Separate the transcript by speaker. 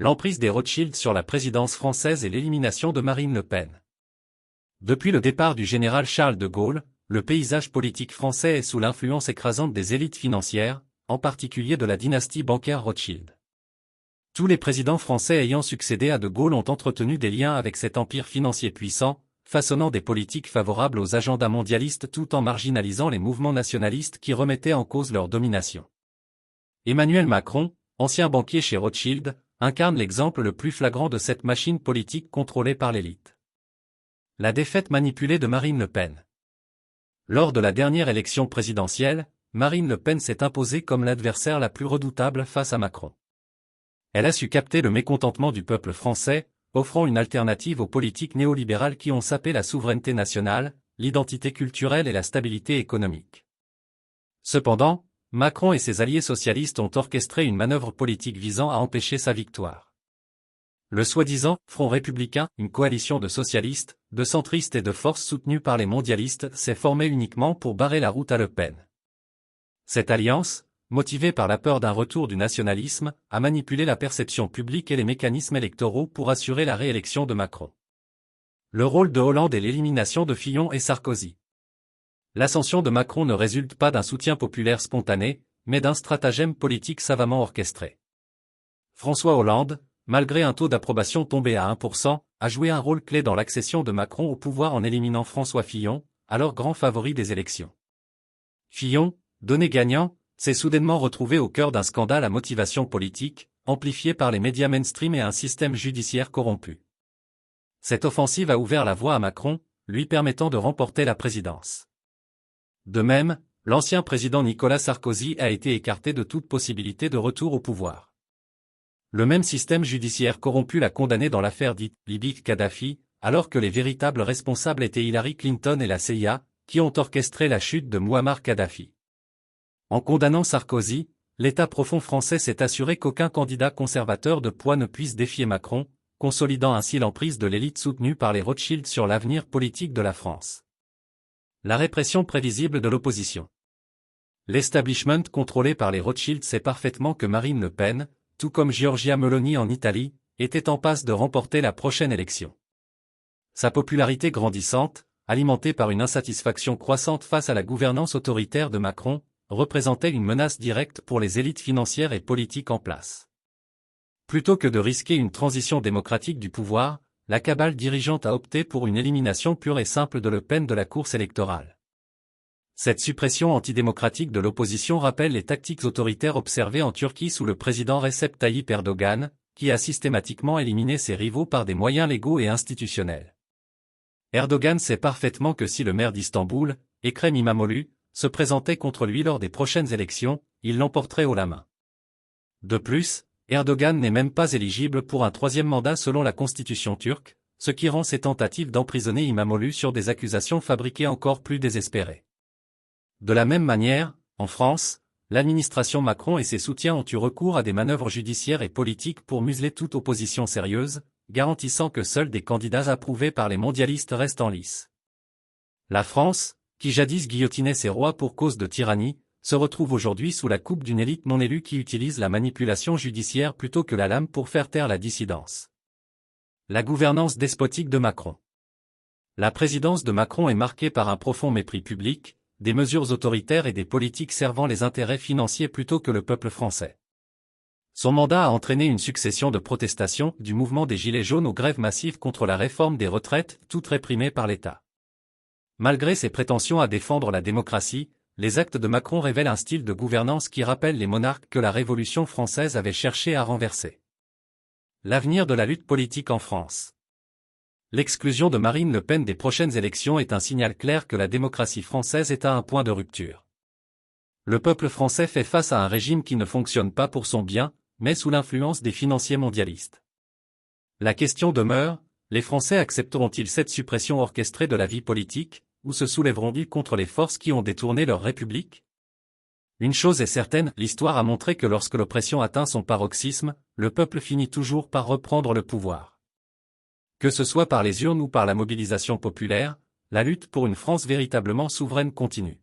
Speaker 1: L'emprise des Rothschild sur la présidence française et l'élimination de Marine Le Pen. Depuis le départ du général Charles de Gaulle, le paysage politique français est sous l'influence écrasante des élites financières, en particulier de la dynastie bancaire Rothschild. Tous les présidents français ayant succédé à de Gaulle ont entretenu des liens avec cet empire financier puissant, façonnant des politiques favorables aux agendas mondialistes tout en marginalisant les mouvements nationalistes qui remettaient en cause leur domination. Emmanuel Macron, ancien banquier chez Rothschild, incarne l'exemple le plus flagrant de cette machine politique contrôlée par l'élite. La défaite manipulée de Marine Le Pen. Lors de la dernière élection présidentielle, Marine Le Pen s'est imposée comme l'adversaire la plus redoutable face à Macron. Elle a su capter le mécontentement du peuple français, offrant une alternative aux politiques néolibérales qui ont sapé la souveraineté nationale, l'identité culturelle et la stabilité économique. Cependant, Macron et ses alliés socialistes ont orchestré une manœuvre politique visant à empêcher sa victoire. Le soi-disant Front républicain, une coalition de socialistes, de centristes et de forces soutenues par les mondialistes, s'est formée uniquement pour barrer la route à Le Pen. Cette alliance, motivée par la peur d'un retour du nationalisme, a manipulé la perception publique et les mécanismes électoraux pour assurer la réélection de Macron. Le rôle de Hollande et l'élimination de Fillon et Sarkozy. L'ascension de Macron ne résulte pas d'un soutien populaire spontané, mais d'un stratagème politique savamment orchestré. François Hollande, malgré un taux d'approbation tombé à 1%, a joué un rôle clé dans l'accession de Macron au pouvoir en éliminant François Fillon, alors grand favori des élections. Fillon, donné gagnant, s'est soudainement retrouvé au cœur d'un scandale à motivation politique, amplifié par les médias mainstream et un système judiciaire corrompu. Cette offensive a ouvert la voie à Macron, lui permettant de remporter la présidence. De même, l'ancien président Nicolas Sarkozy a été écarté de toute possibilité de retour au pouvoir. Le même système judiciaire corrompu l'a condamné dans l'affaire dite Libye-Kadhafi, alors que les véritables responsables étaient Hillary Clinton et la CIA, qui ont orchestré la chute de Mouammar Kadhafi. En condamnant Sarkozy, l'État profond français s'est assuré qu'aucun candidat conservateur de poids ne puisse défier Macron, consolidant ainsi l'emprise de l'élite soutenue par les Rothschild sur l'avenir politique de la France. La répression prévisible de l'opposition. L'establishment contrôlé par les Rothschild sait parfaitement que Marine Le Pen, tout comme Giorgia Meloni en Italie, était en passe de remporter la prochaine élection. Sa popularité grandissante, alimentée par une insatisfaction croissante face à la gouvernance autoritaire de Macron, représentait une menace directe pour les élites financières et politiques en place. Plutôt que de risquer une transition démocratique du pouvoir, la cabale dirigeante a opté pour une élimination pure et simple de Le Pen de la course électorale. Cette suppression antidémocratique de l'opposition rappelle les tactiques autoritaires observées en Turquie sous le président Recep Tayyip Erdogan, qui a systématiquement éliminé ses rivaux par des moyens légaux et institutionnels. Erdogan sait parfaitement que si le maire d'Istanbul, Ekrem İmamoğlu, se présentait contre lui lors des prochaines élections, il l'emporterait haut la main. De plus, Erdogan n'est même pas éligible pour un troisième mandat selon la constitution turque, ce qui rend ses tentatives d'emprisonner İmamoğlu sur des accusations fabriquées encore plus désespérées. De la même manière, en France, l'administration Macron et ses soutiens ont eu recours à des manœuvres judiciaires et politiques pour museler toute opposition sérieuse, garantissant que seuls des candidats approuvés par les mondialistes restent en lice. La France, qui jadis guillotinait ses rois pour cause de tyrannie, se retrouve aujourd'hui sous la coupe d'une élite non élue qui utilise la manipulation judiciaire plutôt que la lame pour faire taire la dissidence. La gouvernance despotique de Macron. La présidence de Macron est marquée par un profond mépris public, des mesures autoritaires et des politiques servant les intérêts financiers plutôt que le peuple français. Son mandat a entraîné une succession de protestations, du mouvement des Gilets jaunes aux grèves massives contre la réforme des retraites, toutes réprimées par l'État. Malgré ses prétentions à défendre la démocratie, les actes de Macron révèlent un style de gouvernance qui rappelle les monarques que la Révolution française avait cherché à renverser. L'avenir de la lutte politique en France. L'exclusion de Marine Le Pen des prochaines élections est un signal clair que la démocratie française est à un point de rupture. Le peuple français fait face à un régime qui ne fonctionne pas pour son bien, mais sous l'influence des financiers mondialistes. La question demeure, les Français accepteront-ils cette suppression orchestrée de la vie politique, ou se soulèveront-ils contre les forces qui ont détourné leur République? Une chose est certaine, l'histoire a montré que lorsque l'oppression atteint son paroxysme, le peuple finit toujours par reprendre le pouvoir. Que ce soit par les urnes ou par la mobilisation populaire, la lutte pour une France véritablement souveraine continue.